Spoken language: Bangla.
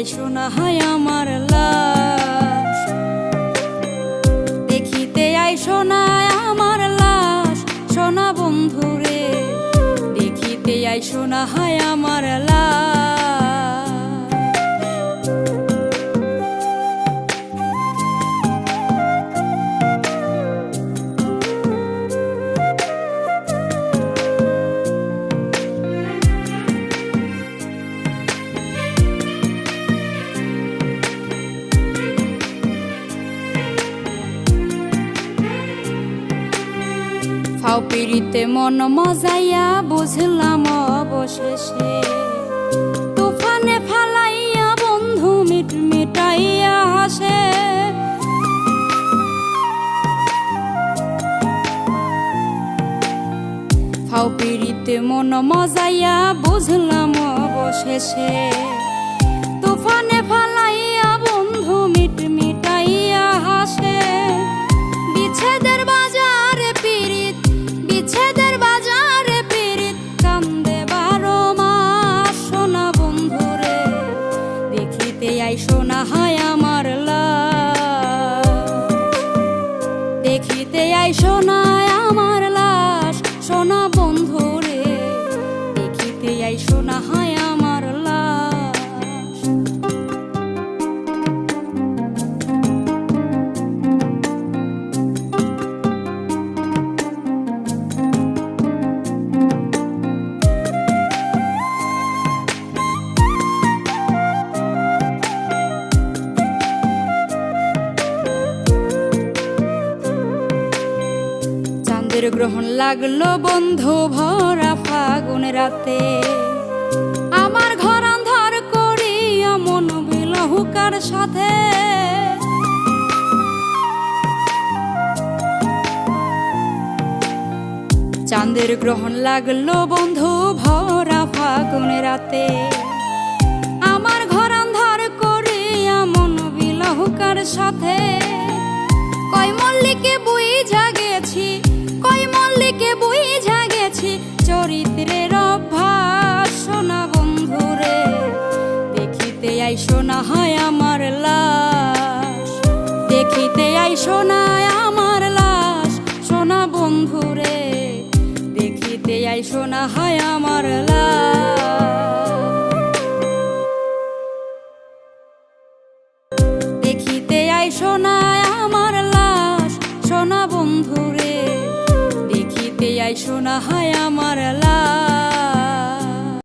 আইসো না হায় আমার লাশ, দেখিতে আইসো না আমার লাশ, সোনা বন্ধুরে দেখিতে আইসো না হায় আমার লাশ। ফাও পিড়িতে মন মজাইয়া বুঝলাম অবশেষে, তুফানে ফালাইয়া বন্ধু মিট মিটাইয়া হাসে। ফাও পিড়িতে মন মজাইয়া বুঝলাম অবশেষে, তুফানে ফালাইয়া বন্ধু মিট মিটাইয়া হাসে। বিচ্ছেদের বাজারে পিরিত, বিচ্ছেদের বাজারে পিরিত, কান্দে 12 মাস সোনা বন্ধুরে দেখিতে আইসো না হায় আমার লাশ, দেখিতে আইসো না আমার লাশ, সোনা বন্ধুরে দেখিতে আইসো না হায় আমার লাশ। চাঁদের গ্রহণ লাগলো বন্ধু ভরা ফাগুন রাতে, আমার ঘর আন্ধার করিয়া মন বিলহুকার সাথে। চাঁদের গ্রহণ লাগলো বন্ধু ভরা ফাগুন রাতে, আমার ঘর আন্ধার করিয়া মন বিলহুকার সাথে। কয় মল্লিকে বুইঝা গেছি, কয় মল্লিকে বুইঝা গেছি, চরিত্রের অভ্যাস সোনা বন্ধুরে দেখিতে আইসো না হয় আমার লাশ, দেখিতে আইসো না আমার লাশ, সোনা বন্ধুরে দেখিতে আইসো না হয় আমার লাশ, দেখিতে আইসো না আমার লাশ, সোনা বন্ধুরে দেখিতে আইসো না হায় আমার লাশ।